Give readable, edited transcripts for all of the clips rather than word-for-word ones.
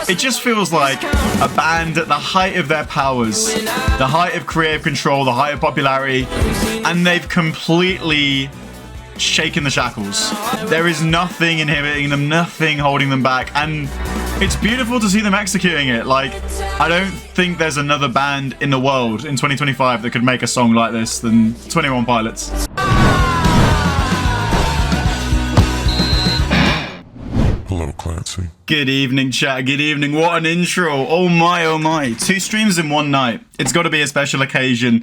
It just feels like a band at the height of their powers, the height of creative control, the height of popularity, and they've completely shaken the shackles. There is nothing inhibiting them, nothing holding them back, and it's beautiful to see them executing it. Like, I don't think there's another band in the world in 2025 that could make a song like this than 21 Pilots. Hello, Clancy. Good evening, chat. Good evening. What an intro. Oh my, oh my. 2 streams in one night. It's got to be a special occasion.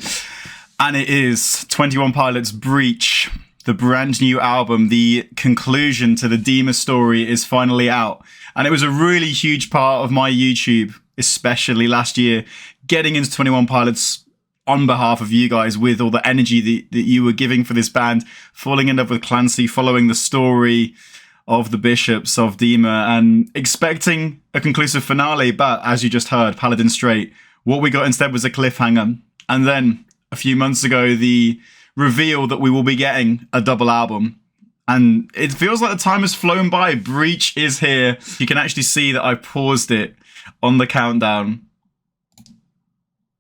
And it is 21 Pilots Breach. The brand new album, the conclusion to the Dema story, is finally out. And it was a really huge part of my YouTube, especially last year, getting into 21 Pilots on behalf of you guys with all the energy that you were giving for this band, falling in love with Clancy, following the story of the Bishops of Dema and expecting a conclusive finale. But as you just heard, Paladin Straight, what we got instead was a cliffhanger. And then a few months ago, the reveal that we will be getting a double album. And it feels like the time has flown by. Breach is here. You can actually see that I paused it on the countdown.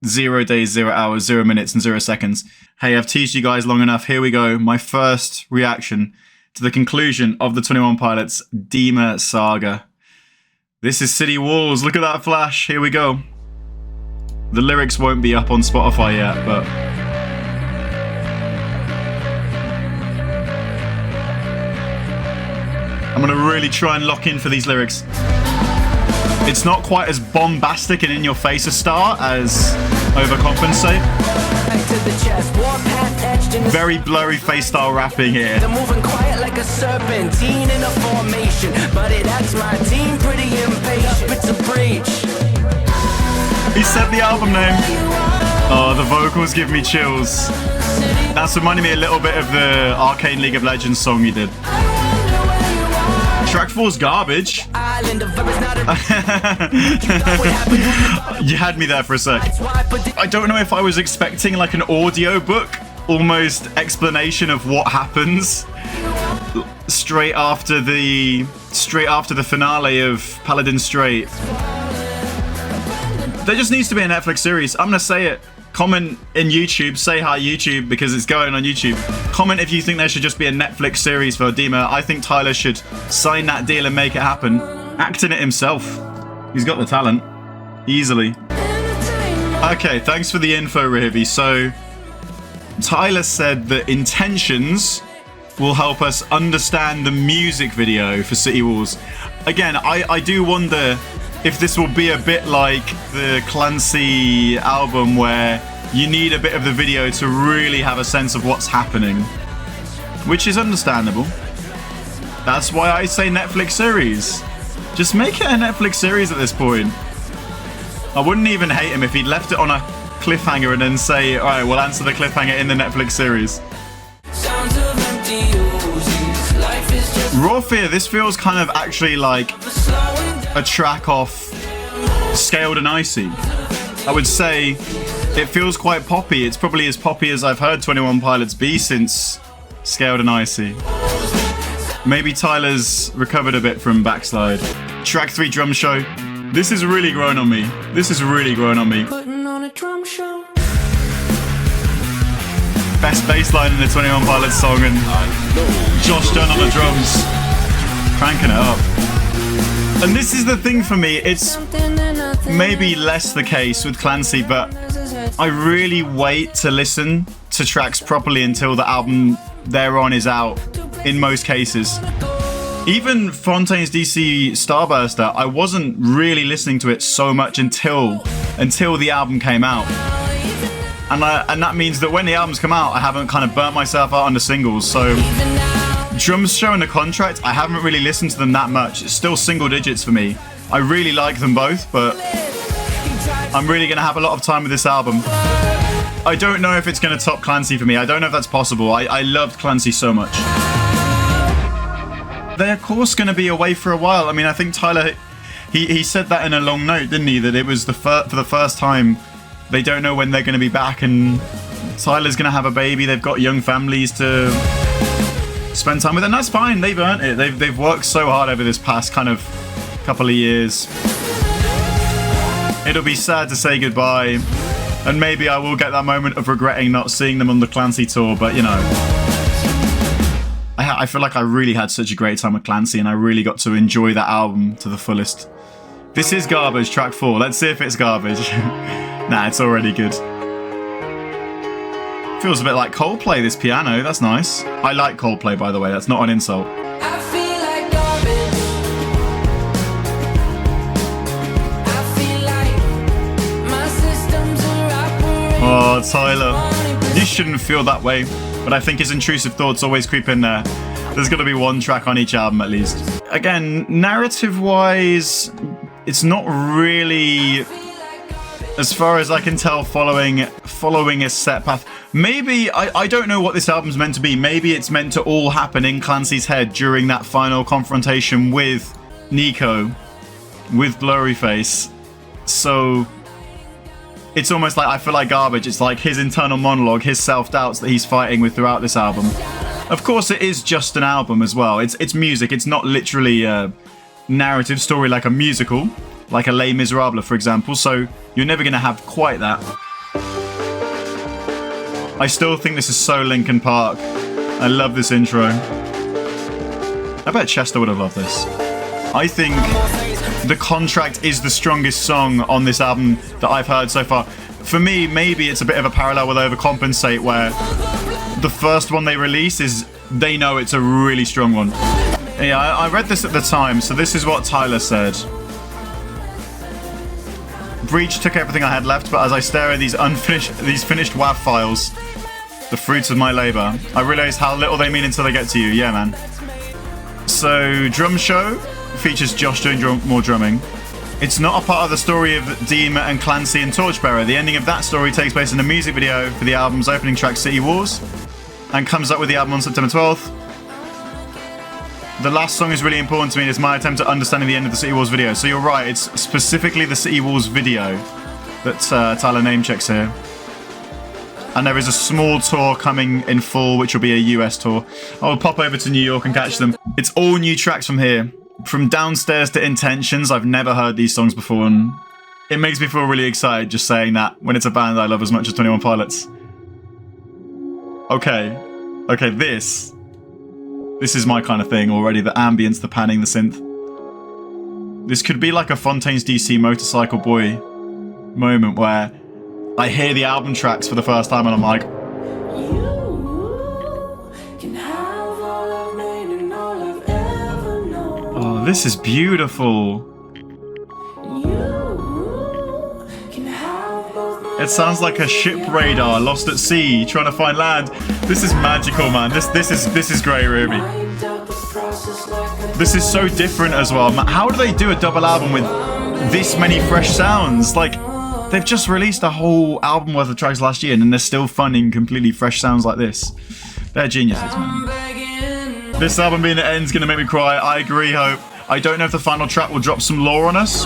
0 days, 0 hours, 0 minutes, and 0 seconds. Hey, I've teased you guys long enough. Here we go. My first reaction to the conclusion of the 21 Pilots Dema saga. This is City Walls. Look at that flash. Here we go. The lyrics won't be up on Spotify yet, but I'm gonna really try and lock in for these lyrics. It's not quite as bombastic and in your face a start as Overcompensate. Very blurry face style rapping here. They're moving quiet like a serpentine in a formation, but it acts my team pretty impatient. It's a breach. He said the album name. Oh, the vocals give me chills. That's reminding me a little bit of the Arcane League of Legends song you did. Track 4's garbage. You had me there for a sec. I don't know if I was expecting like an audio book, almost explanation of what happens straight after the finale of Paladin Straight. There just needs to be a Netflix series. I'm gonna say it. Comment in YouTube, say hi YouTube, because it's going on YouTube. Comment if you think there should just be a Netflix series for Dema. I think Tyler should sign that deal and make it happen. Act in it himself. He's got the talent. Easily. Okay, thanks for the info, Rahibi. So, Tyler said that intentions will help us understand the music video for City Walls. Again, I do wonder if this will be a bit like the Clancy album where you need a bit of the video to really have a sense of what's happening. Which is understandable. That's why I say Netflix series. Just make it a Netflix series at this point. I wouldn't even hate him if he'd left it on a cliffhanger and then say, alright, we'll answer the cliffhanger in the Netflix series. Raw Fear, this feels kind of actually like a track off Scaled and Icy. I would say it feels quite poppy. It's probably as poppy as I've heard 21 Pilots be since Scaled and Icy. Maybe Tyler's recovered a bit from Backslide. Track 3 Drum Show. This is really growing on me. This is really growing on me. Putting on a drum show. Best bass line in the 21 Pilots song, and Josh Dunn on the drums. Cranking it up. And this is the thing for me, it's maybe less the case with Clancy, but I really wait to listen to tracks properly until the album they're on is out, in most cases. Even Fontaine's DC Starburster, I wasn't really listening to it so much until the album came out. And that means that when the albums come out, I haven't kind of burnt myself out on the singles, so Drums Show and The Contract, I haven't really listened to them that much. It's still single digits for me. I really like them both, but I'm really going to have a lot of time with this album. I don't know if it's going to top Clancy for me. I don't know if that's possible. I loved Clancy so much. They're of course going to be away for a while. I mean, I think Tyler, he said that in a long note, didn't he? That it was for the first time they don't know when they're going to be back, and Tyler's going to have a baby. They've got young families to spend time with, and that's fine. They've earned it. They've worked so hard over this past kind of couple of years. It'll be sad to say goodbye. And maybe I will get that moment of regretting not seeing them on the Clancy tour, but you know. I feel like I really had such a great time with Clancy and I really got to enjoy that album to the fullest. This is garbage, track 4. Let's see if it's garbage. Nah, it's already good. Feels a bit like Coldplay, this piano. That's nice. I like Coldplay, by the way. That's not an insult. I feel like garbage. I feel like my systems are operating. Oh, Tyler. You shouldn't feel that way. But I think his intrusive thoughts always creep in there. There's got to be one track on each album at least. Again, narrative-wise, it's not really, as far as I can tell, following a set path. Maybe, I don't know what this album's meant to be. Maybe it's meant to all happen in Clancy's head during that final confrontation with Nico, with Blurryface. So it's almost like I feel like garbage. It's like his internal monologue, his self-doubts that he's fighting with throughout this album. Of course, it is just an album as well. It's music. It's not literally a narrative story like a musical, like a Les Miserables, for example. So you're never going to have quite that. I still think this is so Linkin Park. I love this intro. I bet Chester would have loved this. I think The Contract is the strongest song on this album that I've heard so far. For me, maybe it's a bit of a parallel with Overcompensate, where the first one they release is, they know it's a really strong one. Yeah, I read this at the time, so this is what Tyler said. Breach took everything I had left, but as I stare at these finished WAV files, the fruits of my labor, I realize how little they mean until they get to you. Yeah, man. So, Drum Show features Josh doing more drumming. It's not a part of the story of Dema and Clancy and Torchbearer. The ending of that story takes place in a music video for the album's opening track, City Wars, and comes up with the album on September 12th. The last song is really important to me. It's my attempt at understanding the end of the City Wars video. So you're right, it's specifically the City Wars video that Tyler name checks here. And there is a small tour coming in fall, which will be a US tour. I'll pop over to New York and catch them. It's all new tracks from here. From Downstairs to Intentions, I've never heard these songs before, and it makes me feel really excited just saying that when it's a band I love as much as 21 Pilots. Okay, this is my kind of thing already. The ambience, the panning, the synth. This could be like a Fontaine's DC Motorcycle Boy moment where I hear the album tracks for the first time and I'm like, oh, this is beautiful. It sounds like a ship radar lost at sea trying to find land. This is magical, man. This is great, Ruby. This is so different as well. How do they do a double album with this many fresh sounds? Like, they've just released a whole album worth of tracks last year and then they're still finding completely fresh sounds like this. They're geniuses, man. This album being the end's gonna make me cry. I agree, Hope. I don't know if the final track will drop some lore on us.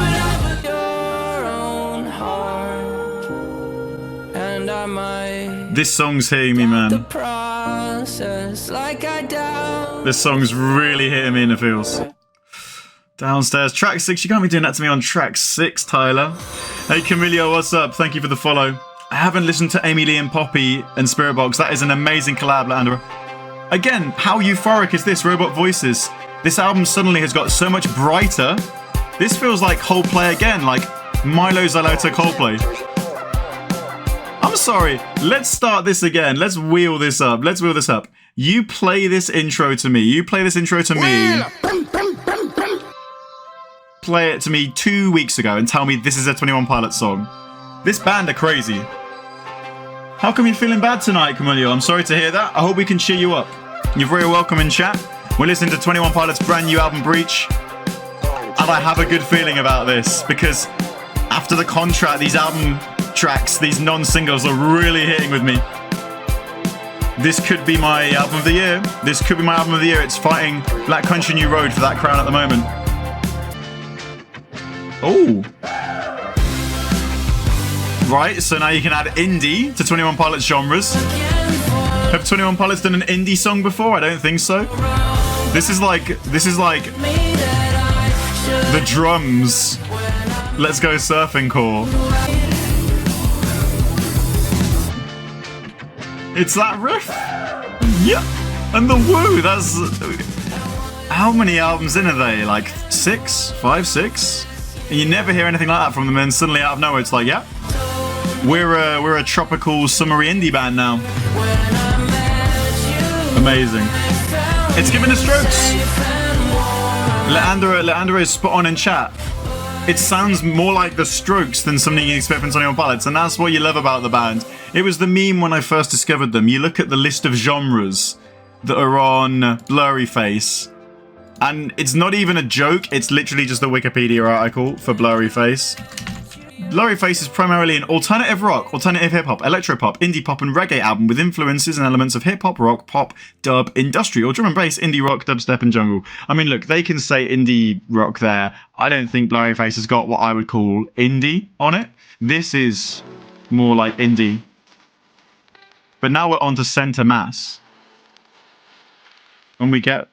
This song's hitting me, man. This song's really hitting me in the feels. Downstairs, track 6. You can't be doing that to me on track 6, Tyler. Hey, Camilio, what's up? Thank you for the follow. I haven't listened to Amy Lee and Poppy and Spirit Box. That is an amazing collab, Landra. Again, how euphoric is this? Robot voices. This album suddenly has got so much brighter. This feels like Coldplay again, like Milo Zalota Coldplay. I'm sorry, let's start this again. Let's wheel this up. You play this intro to me. Play it to me 2 weeks ago and tell me this is a 21 Pilots song. This band are crazy. How come you're feeling bad tonight, Camilio? I'm sorry to hear that. I hope we can cheer you up. You're very welcome in chat. We're listening to 21 Pilots' brand new album, Breach. And I have a good feeling about this because after The Contract, these album tracks, these non-singles are really hitting with me. This could be my album of the year. It's fighting Black Country New Road for that crown at the moment. Oh. Right, so now you can add indie to 21 Pilots genres. Have 21 Pilots done an indie song before? I don't think so. This is like the drums Let's Go Surfing core. It's that riff. Yeah. And the woo. That's... How many albums in are they? Like 6? 5, 6? And you never hear anything like that from them, and suddenly out of nowhere it's like, yeah, we're a tropical summery indie band now. Amazing. It's giving the Strokes. Leandro is spot on in chat. It sounds more like the Strokes than something you expect from Sonny on Pallets, and that's what you love about the band. It was the meme when I first discovered them. You look at the list of genres that are on Blurry Face, and it's not even a joke, it's literally just a Wikipedia article for Blurry Face. Blurry Face is primarily an alternative rock, alternative hip-hop, electropop, indie pop and reggae album with influences and elements of hip-hop, rock, pop, dub, industrial, drum and bass, indie rock, dubstep and jungle. I mean, look, they can say indie rock there. I don't think Blurry Face has got what I would call indie on it. This is more like indie. But now we're on to Center Mass. When we get,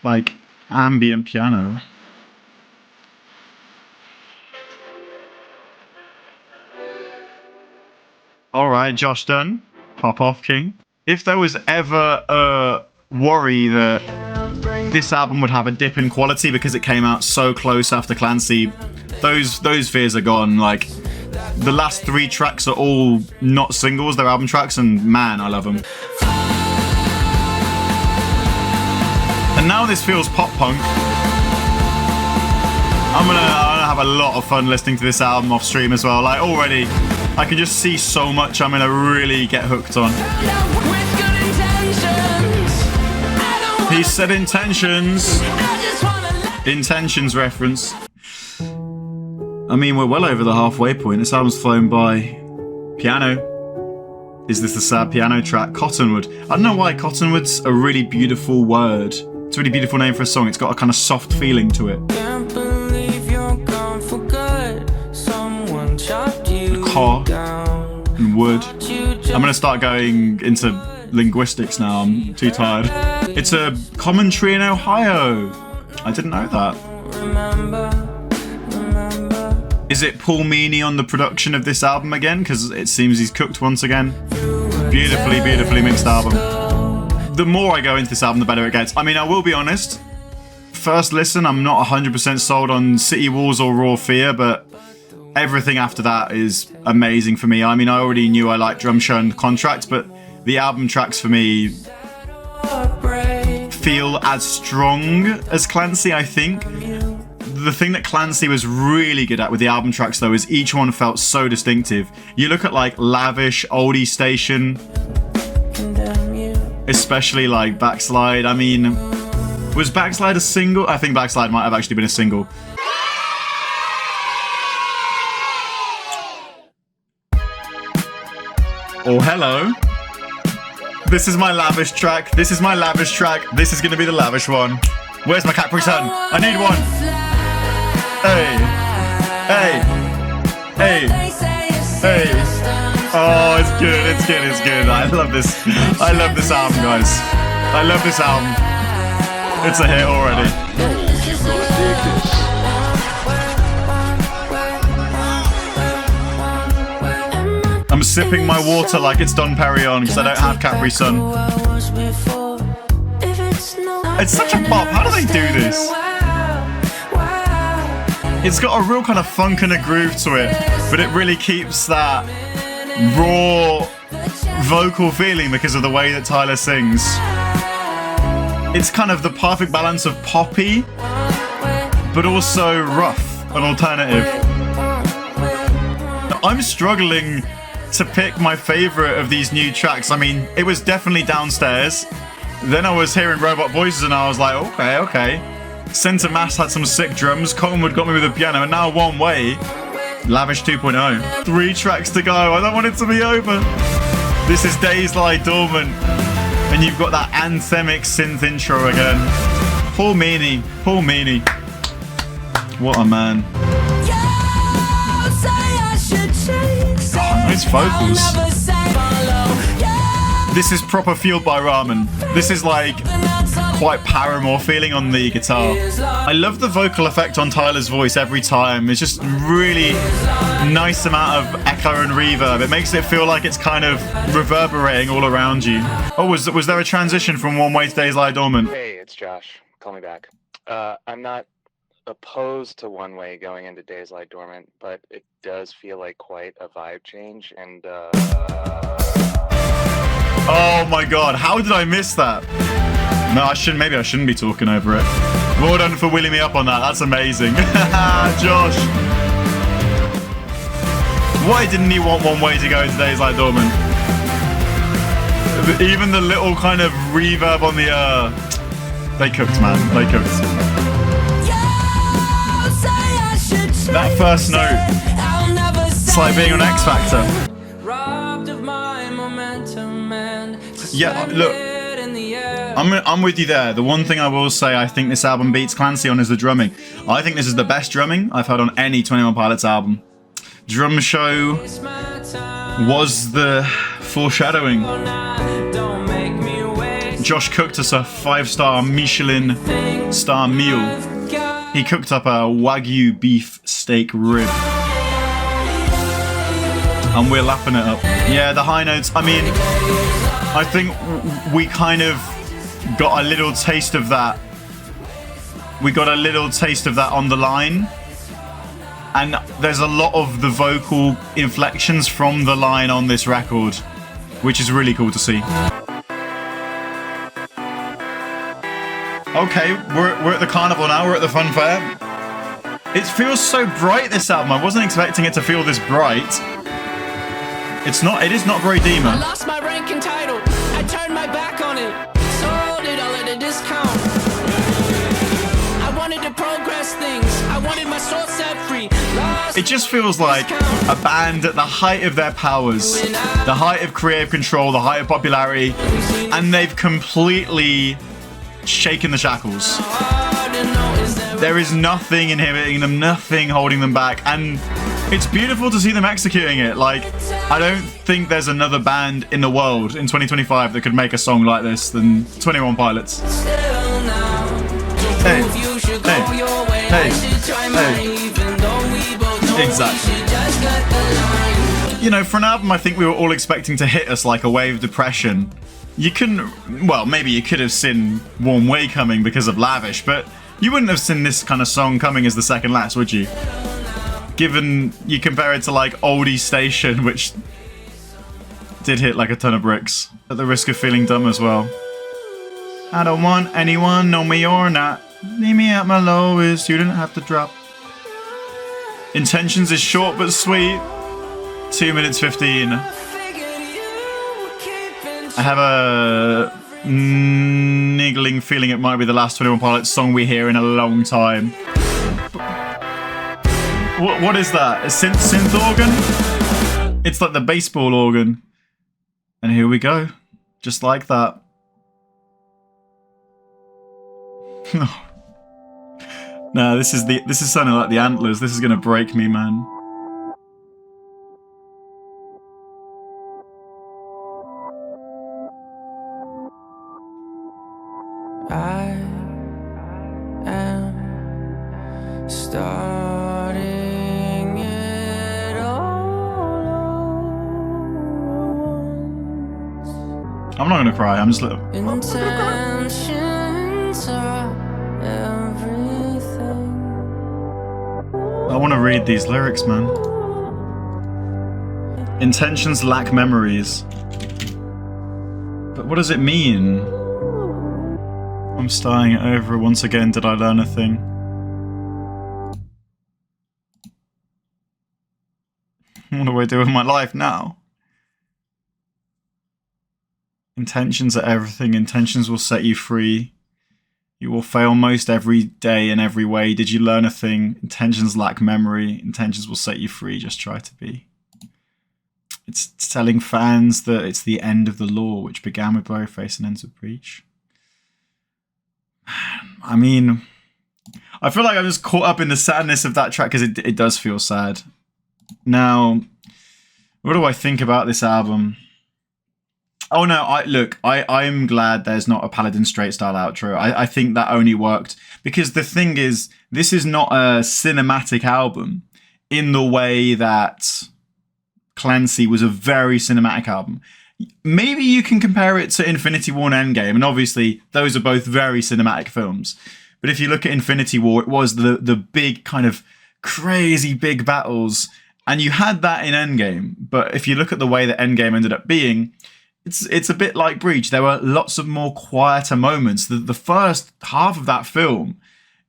like, ambient piano. Alright, Josh Dunn. Pop off, King. If there was ever a worry that this album would have a dip in quality because it came out so close after Clancy, those fears are gone. Like, the last 3 tracks are all not singles, they're album tracks, and man, I love them. And now this feels pop punk. I'm gonna have a lot of fun listening to this album off stream as well. Like, already, I can just see so much I'm gonna really get hooked on. He said intentions. Intentions reference. I mean, we're well over the halfway point. This album's flown by. Piano. Is this the sad piano track? Cottonwood. I don't know why Cottonwood's a really beautiful word. It's a really beautiful name for a song. It's got a kind of soft feeling to it. Car and wood. I'm gonna start going into linguistics now. I'm too tired. It's a common tree in Ohio. I didn't know that. Is it Paul Meany on the production of this album again? Because it seems he's cooked once again. Beautifully, beautifully mixed album. The more I go into this album, the better it gets. I mean, I will be honest. First listen, I'm not 100% sold on City Walls or Raw Fear, but everything after that is amazing for me. I mean, I already knew I liked Drum Show and Contract, but the album tracks for me feel as strong as Clancy, I think. The thing that Clancy was really good at with the album tracks, though, is each one felt so distinctive. You look at, like, Lavish, Oldie Station, especially, like, Backslide. I mean, was Backslide a single? I think Backslide might have actually been a single. Oh, hello. This is my Lavish track. This is my Lavish track. This is going to be the Lavish one. Where's my Capri Sun? I need one. Hey. Hey. Hey. Hey. Oh, it's good. It's good. It's good. I love this. I love this album, guys. I love this album. It's a hit already. I'm sipping my water like it's Don Perignon because I don't have Capri Sun. It's such a pop. How do they do this? It's got a real kind of funk and a groove to it, but it really keeps that raw vocal feeling because of the way that Tyler sings. It's kind of the perfect balance of poppy, but also rough and alternative. I'm struggling to pick my favorite of these new tracks. I mean, it was definitely Downstairs. Then I was hearing robot voices and I was like, okay. Center Mass had some sick drums. Cottonwood got me with the piano, and now One Way. Lavish 2.0. 3 tracks to go. I don't want it to be over. This is Days Lie Dormant. And you've got that anthemic synth intro again. Paul Meany. Paul Meany. What a man. Nice vocals. This is proper Fueled by Ramen. This is like quite Paramore feeling on the guitar. I love the vocal effect on Tyler's voice every time. It's just really nice amount of echo and reverb. It makes it feel like it's kind of reverberating all around you. Oh, was there a transition from One Way to Days Lie Dormant? Hey, it's Josh. Call me back. I'm not opposed to One Way going into Days Lie Dormant, but it does feel like quite a vibe change, and Oh my god, how did I miss that? No, maybe I shouldn't be talking over it. Well done for wheeling me up on that, that's amazing. Josh. Why didn't he want One Way to go into Days Like Dormant? Even the little kind of reverb on the they cooked, man, they cooked. That first note, it's like being on X Factor. Yeah, look, I'm with you there. The one thing I will say I think this album beats Clancy on is the drumming. I think this is the best drumming I've heard on any 21 Pilots album. Drum show was the foreshadowing. Josh cooked us a 5-star Michelin star meal. He cooked up a Wagyu beef steak rib. And we're lapping it up. Yeah, the high notes, I mean, I think we kind of got a little taste of that. We got a little taste of that on the line. And there's a lot of the vocal inflections from the line on this record, which is really cool to see. Okay, we're at the carnival now, we're at the fun fair. It feels so bright, this album. I wasn't expecting it to feel this bright. It is not very Dema. I lost my rank and title. I turned my back on it. Sold it all at a discount. I wanted to progress things. I wanted my soul set free. It just feels like a band at the height of their powers, the height of creative control, the height of popularity, and they've completely shaken the shackles. There is nothing inhibiting them, nothing holding them back, and it's beautiful to see them executing it. Like, I don't think there's another band in the world in 2025 that could make a song like this than 21 Pilots. Hey, hey, hey, hey. Exactly. You know, for an album I think we were all expecting to hit us like a wave of depression. You couldn't, well, maybe you could have seen Warm Way coming because of Lavish, but you wouldn't have seen this kind of song coming as the second last, would you? Given you compare it to like Oldie Station, which did hit like a ton of bricks, at the risk of feeling dumb as well. I don't want anyone, know me or not. Leave me at my lowest, you didn't have to drop. Intentions is short but sweet. 2 minutes 15. I have a niggling feeling it might be the last 21 Pilots song we hear in a long time. What is that? A synth organ? It's like the baseball organ. And here we go. Just like that. No, this is sounding like the Antlers. This is gonna break me, man. I am starting it all. I'm not gonna cry. I'm just little. Intentions are everything. I want to read these lyrics, man. Intentions lack memories. But what does it mean? I'm starting it over once again. Did I learn a thing? What do I do with my life now? Intentions are everything. Intentions will set you free. You will fail most every day in every way. Did you learn a thing? Intentions lack memory. Intentions will set you free. Just try to be. It's telling fans that it's the end of the law, which began with Blurryface and ends with Breach. I mean, I feel like I'm just caught up in the sadness of that track because it does feel sad. Now, what do I think about this album? Oh no, I'm glad there's not a Paladin straight style outro. I think that only worked because the thing is, this is not a cinematic album in the way that Clancy was a very cinematic album. Maybe you can compare it to Infinity War and Endgame, and obviously those are both very cinematic films. But if you look at Infinity War, it was the big kind of crazy big battles, and you had that in Endgame. But if you look at the way that Endgame ended up being, it's a bit like Breach. There were lots of more quieter moments. The first half of that film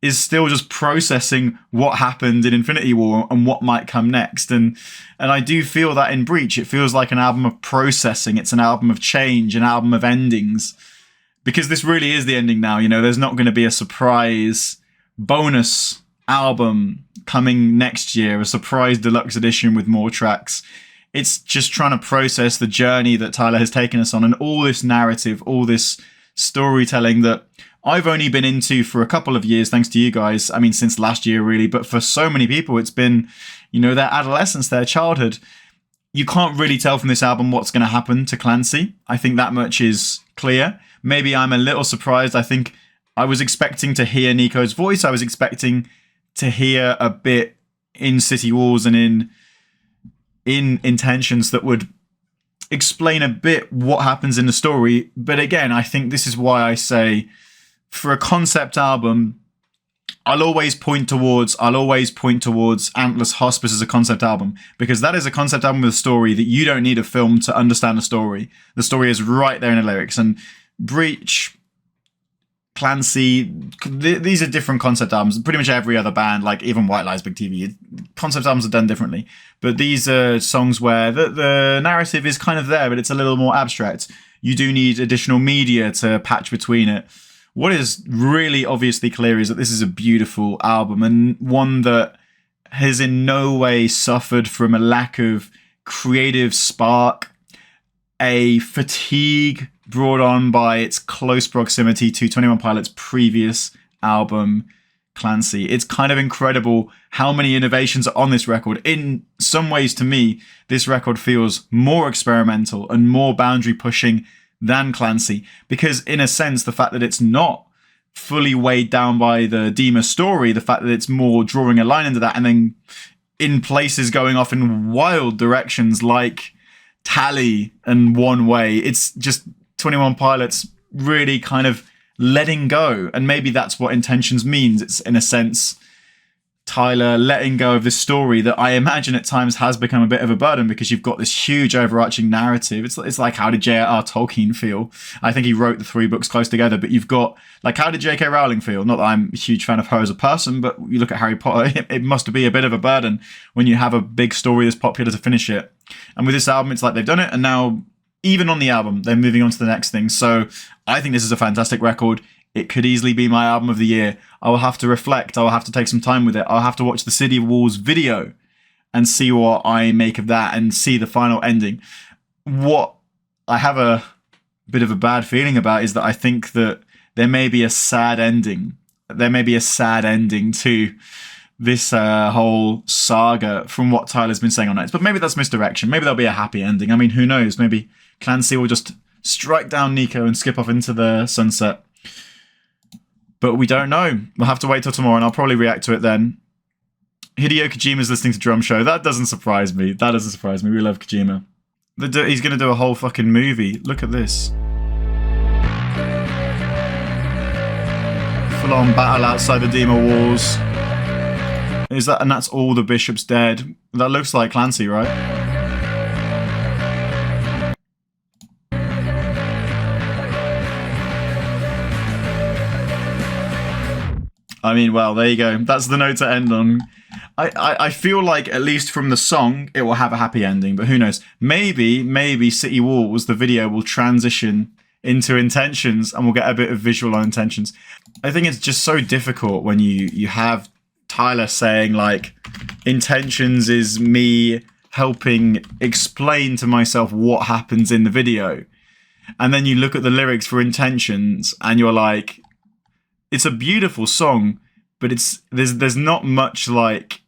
is still just processing what happened in Infinity War and what might come next. And I do feel that in Breach, it feels like an album of processing. It's an album of change, an album of endings. Because this really is the ending now. You know, there's not going to be a surprise bonus album coming next year, a surprise deluxe edition with more tracks. It's just trying to process the journey that Tyler has taken us on and all this narrative, all this storytelling that I've only been into for a couple of years, thanks to you guys. I mean, since last year, really. But for so many people, it's been, you know, their adolescence, their childhood. You can't really tell from this album what's going to happen to Clancy. I think that much is clear. Maybe I'm a little surprised. I think I was expecting to hear Nico's voice. I was expecting to hear a bit in City Walls and in Intentions that would explain a bit what happens in the story. But again, I think this is why I say for a concept album, I'll always point towards Antlers Hospice as a concept album, because that is a concept album with a story that you don't need a film to understand the story. The story is right there in the lyrics. And Breach, Clancy, these are different concept albums. Pretty much every other band, like even White Lies, Big TV, concept albums are done differently. But these are songs where the narrative is kind of there, but it's a little more abstract. You do need additional media to patch between it. What is really obviously clear is that this is a beautiful album, and one that has in no way suffered from a lack of creative spark, a fatigue brought on by its close proximity to 21 Pilots' previous album, Clancy. It's kind of incredible how many innovations are on this record. In some ways, to me, this record feels more experimental and more boundary pushing than Clancy, because in a sense, the fact that it's not fully weighed down by the Dema story, the fact that it's more drawing a line into that and then in places going off in wild directions like Tally and One Way, it's just 21 Pilots really kind of letting go. And maybe that's what Intentions means. It's in a sense Tyler letting go of this story that I imagine at times has become a bit of a burden, because you've got this huge overarching narrative. It's like, how did J.R. Tolkien feel? I think he wrote the 3 books close together, but you've got, like, how did J.K. Rowling feel? Not that I'm a huge fan of her as a person, but you look at Harry Potter, it must be a bit of a burden when you have a big story that's popular to finish it. And with this album, it's like they've done it, and now, even on the album, they're moving on to the next thing. So I think this is a fantastic record. It could easily be my album of the year. I will have to reflect. I will have to take some time with it. I'll have to watch the City of Walls video and see what I make of that and see the final ending. What I have a bit of a bad feeling about is that I think that there may be a sad ending. There may be a sad ending to this whole saga from what Tyler's been saying on nights. But maybe that's misdirection. Maybe there'll be a happy ending. I mean, who knows? Maybe Clancy will just strike down Nico and skip off into the sunset. But we don't know. We'll have to wait till tomorrow, and I'll probably react to it then. Hideo Kojima's listening to Drum Show. That doesn't surprise me. That doesn't surprise me. We love Kojima. He's going to do a whole fucking movie. Look at this. Full-on battle outside the Dema walls. Is that, and that's all the bishops dead. That looks like Clancy, right? I mean, well, there you go. That's the note to end on. I feel like, at least from the song, it will have a happy ending, but who knows? Maybe City Walls, the video, will transition into Intentions and we'll get a bit of visual on Intentions. I think it's just so difficult when you have Tyler saying, like, Intentions is me helping explain to myself what happens in the video. And then you look at the lyrics for Intentions and you're like, it's a beautiful song, but there's not much, like,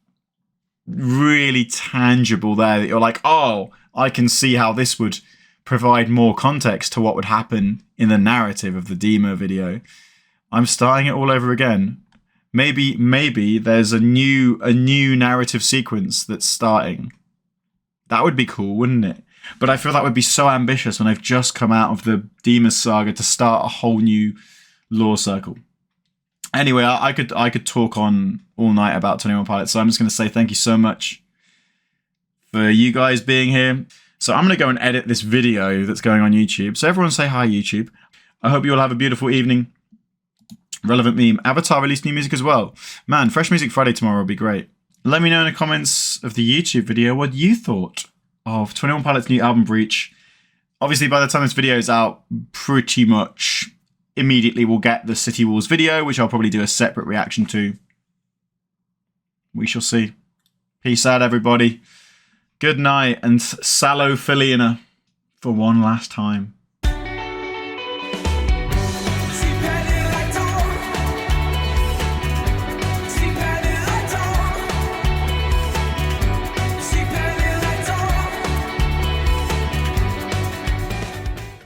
really tangible there that you're like, oh, I can see how this would provide more context to what would happen in the narrative of the Dema video. I'm starting it all over again. Maybe there's a new narrative sequence that's starting. That would be cool, wouldn't it? But I feel that would be so ambitious when I've just come out of the Dema saga to start a whole new lore circle. Anyway, I could talk on all night about 21 Pilots, so I'm just going to say thank you so much for you guys being here. So I'm going to go and edit this video that's going on YouTube. So everyone say hi, YouTube. I hope you all have a beautiful evening. Relevant meme. Avatar released new music as well. Man, Fresh Music Friday tomorrow will be great. Let me know in the comments of the YouTube video what you thought of 21 Pilots' new album Breach. Obviously, by the time this video is out, pretty much immediately we'll get the City Walls video, which I'll probably do a separate reaction to. We shall see. Peace out, everybody. Good night, and Sallo Felina for one last time.